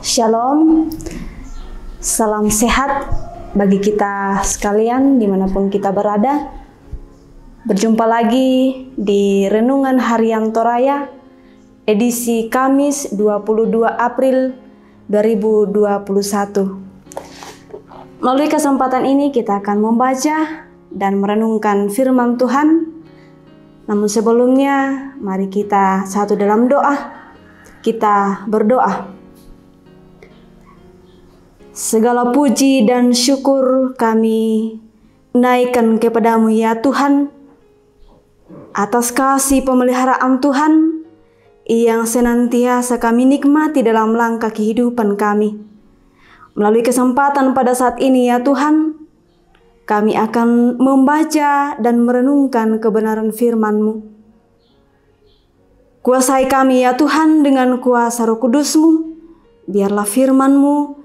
Shalom, salam sehat bagi kita sekalian dimanapun kita berada. Berjumpa lagi di Renungan Harian Toraya, edisi Kamis 22 April 2021. Melalui kesempatan ini kita akan membaca dan merenungkan firman Tuhan. Namun sebelumnya, mari kita satu dalam doa. Kita berdoa. Segala puji dan syukur kami naikkan kepadamu ya Tuhan, atas kasih pemeliharaan Tuhan yang senantiasa kami nikmati dalam langkah kehidupan kami. Melalui kesempatan pada saat ini ya Tuhan, kami akan membaca dan merenungkan kebenaran firman-Mu. Kuasai kami ya Tuhan dengan kuasa Roh Kudus-Mu, biarlah firman-Mu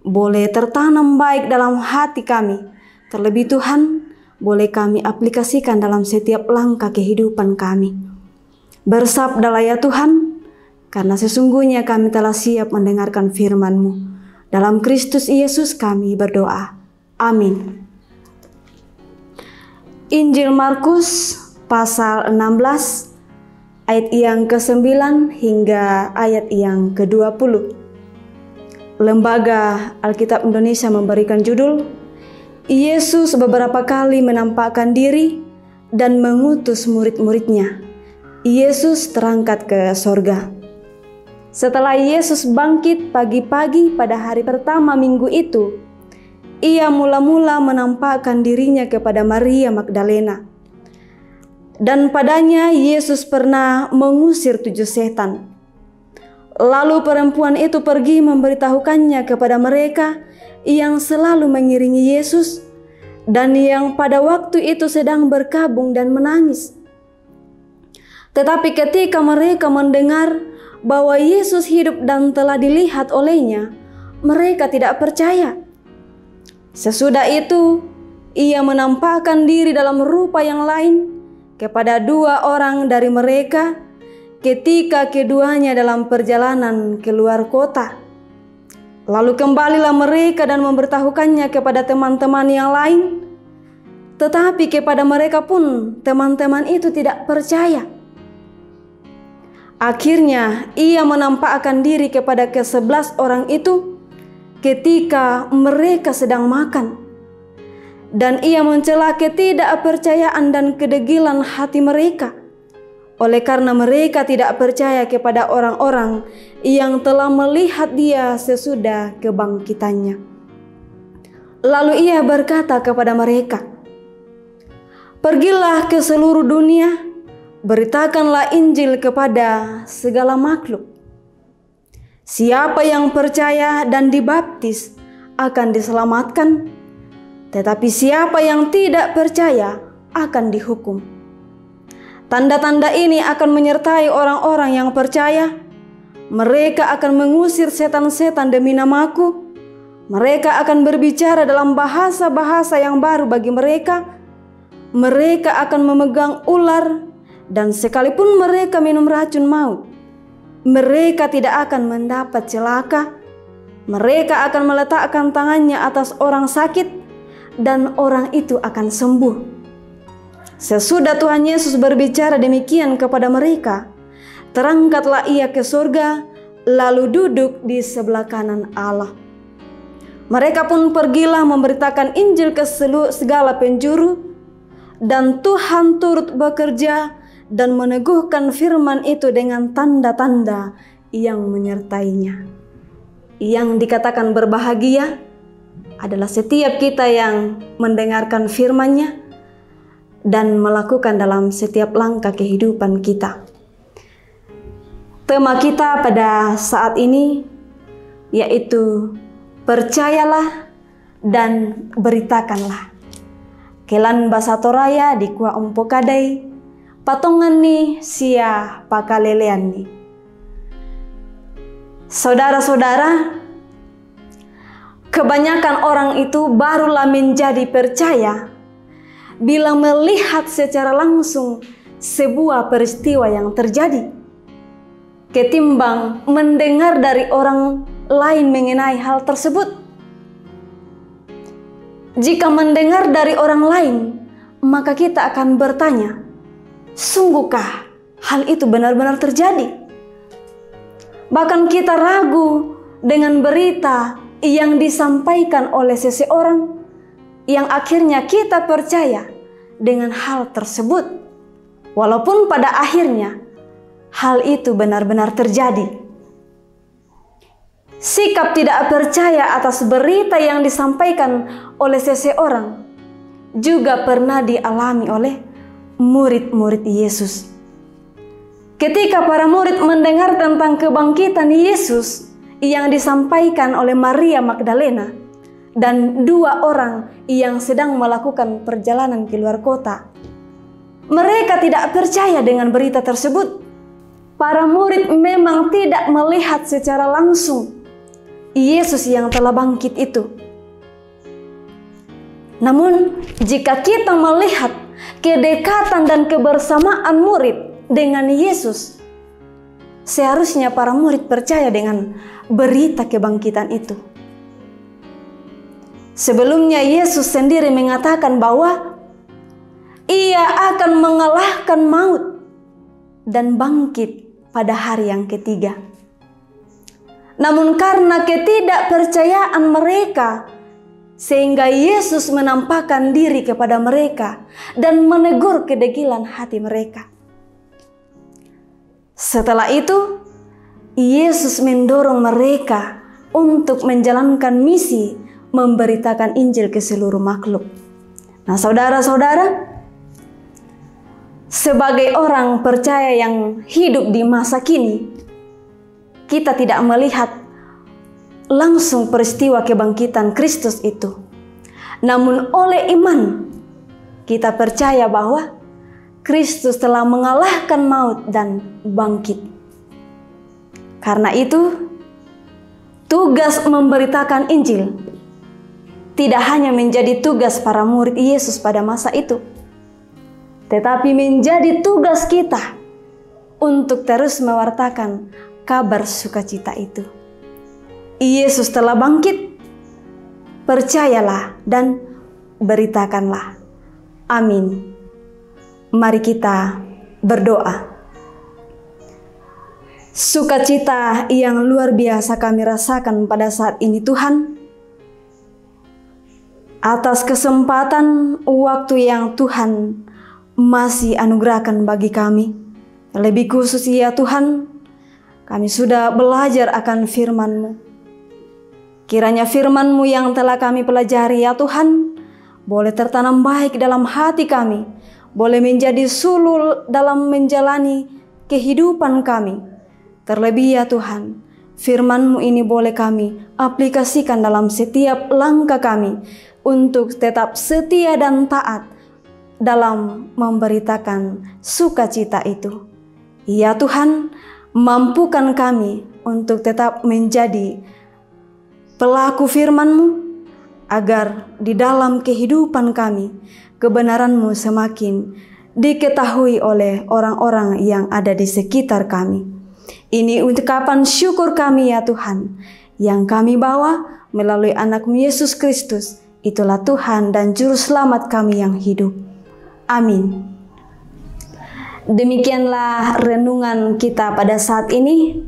boleh tertanam baik dalam hati kami. Terlebih Tuhan, boleh kami aplikasikan dalam setiap langkah kehidupan kami. Bersabdalah ya Tuhan, karena sesungguhnya kami telah siap mendengarkan firman-Mu. Dalam Kristus Yesus kami berdoa. Amin. Injil Markus pasal 16 ayat yang ke-9 hingga ayat yang ke-20. Lembaga Alkitab Indonesia memberikan judul, Yesus beberapa kali menampakkan diri dan mengutus murid-muridnya. Yesus terangkat ke sorga. Setelah Yesus bangkit pagi-pagi pada hari pertama minggu itu, Ia mula-mula menampakkan dirinya kepada Maria Magdalena. Dan padanya Yesus pernah mengusir 7 setan. Lalu perempuan itu pergi memberitahukannya kepada mereka yang selalu mengiringi Yesus dan yang pada waktu itu sedang berkabung dan menangis. Tetapi ketika mereka mendengar bahwa Yesus hidup dan telah dilihat olehnya, mereka tidak percaya. Sesudah itu, Ia menampakkan diri dalam rupa yang lain kepada 2 orang dari mereka ketika keduanya dalam perjalanan keluar kota. Lalu kembalilah mereka dan memberitahukannya kepada teman-teman yang lain. Tetapi kepada mereka pun teman-teman itu tidak percaya. Akhirnya Ia menampakkan diri kepada ke-11 orang itu ketika mereka sedang makan. Dan Ia mencela ketidakpercayaan dan kedegilan hati mereka, oleh karena mereka tidak percaya kepada orang-orang yang telah melihat Dia sesudah kebangkitannya. Lalu Ia berkata kepada mereka, "Pergilah ke seluruh dunia, beritakanlah Injil kepada segala makhluk. Siapa yang percaya dan dibaptis akan diselamatkan, tetapi siapa yang tidak percaya akan dihukum. Tanda-tanda ini akan menyertai orang-orang yang percaya. Mereka akan mengusir setan-setan demi namaku. Mereka akan berbicara dalam bahasa-bahasa yang baru bagi mereka. Mereka akan memegang ular, dan sekalipun mereka minum racun maut, mereka tidak akan mendapat celaka. Mereka akan meletakkan tangannya atas orang sakit, dan orang itu akan sembuh." Sesudah Tuhan Yesus berbicara demikian kepada mereka, terangkatlah Ia ke surga, lalu duduk di sebelah kanan Allah. Mereka pun pergilah memberitakan Injil ke segala penjuru, dan Tuhan turut bekerja dan meneguhkan firman itu dengan tanda-tanda yang menyertainya. Yang dikatakan berbahagia adalah setiap kita yang mendengarkan firman-Nya dan melakukan dalam setiap langkah kehidupan kita. Tema kita pada saat ini yaitu percayalah dan beritakanlah. Kelan bahasa Toraya di Kua Umpokadai, patongan ni sia pakalelean ni. Saudara-saudara, kebanyakan orang itu barulah menjadi percaya bila melihat secara langsung sebuah peristiwa yang terjadi, ketimbang mendengar dari orang lain mengenai hal tersebut. Jika mendengar dari orang lain, maka kita akan bertanya, sungguhkah hal itu benar-benar terjadi? Bahkan kita ragu dengan berita yang disampaikan oleh seseorang yang akhirnya kita percaya dengan hal tersebut, walaupun pada akhirnya hal itu benar-benar terjadi. Sikap tidak percaya atas berita yang disampaikan oleh seseorang juga pernah dialami oleh murid-murid Yesus. Ketika para murid mendengar tentang kebangkitan Yesus yang disampaikan oleh Maria Magdalena dan 2 orang yang sedang melakukan perjalanan ke luar kota, mereka tidak percaya dengan berita tersebut. Para murid memang tidak melihat secara langsung Yesus yang telah bangkit itu. Namun, jika kita melihat kedekatan dan kebersamaan murid dengan Yesus, seharusnya para murid percaya dengan berita kebangkitan itu. Sebelumnya Yesus sendiri mengatakan bahwa Ia akan mengalahkan maut dan bangkit pada hari yang ketiga. Namun karena ketidakpercayaan mereka, sehingga Yesus menampakkan diri kepada mereka dan menegur kedegilan hati mereka. Setelah itu, Yesus mendorong mereka untuk menjalankan misi memberitakan Injil ke seluruh makhluk. Nah, saudara-saudara, sebagai orang percaya yang hidup di masa kini, kita tidak melihat langsung peristiwa kebangkitan Kristus itu. Namun oleh iman, kita percaya bahwa Kristus telah mengalahkan maut dan bangkit. Karena itu, tugas memberitakan Injil tidak hanya menjadi tugas para murid Yesus pada masa itu, tetapi menjadi tugas kita untuk terus mewartakan kabar sukacita itu. Yesus telah bangkit, percayalah dan beritakanlah. Amin. Mari kita berdoa. Sukacita yang luar biasa kami rasakan pada saat ini Tuhan, atas kesempatan waktu yang Tuhan masih anugerahkan bagi kami. Lebih khusus ya Tuhan, kami sudah belajar akan firman-Mu. Kiranya firman-Mu yang telah kami pelajari ya Tuhan, boleh tertanam baik dalam hati kami, boleh menjadi sulul dalam menjalani kehidupan kami. Terlebih ya Tuhan, firman-Mu ini boleh kami aplikasikan dalam setiap langkah kami untuk tetap setia dan taat dalam memberitakan sukacita itu. Ya Tuhan, mampukan kami untuk tetap menjadi pelaku firman-Mu, agar di dalam kehidupan kami, kebenaran-Mu semakin diketahui oleh orang-orang yang ada di sekitar kami. Ini ungkapan syukur kami ya Tuhan, yang kami bawa melalui anak-Mu Yesus Kristus. Itulah Tuhan dan Juru Selamat kami yang hidup. Amin. Demikianlah renungan kita pada saat ini.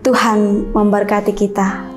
Tuhan memberkati kita.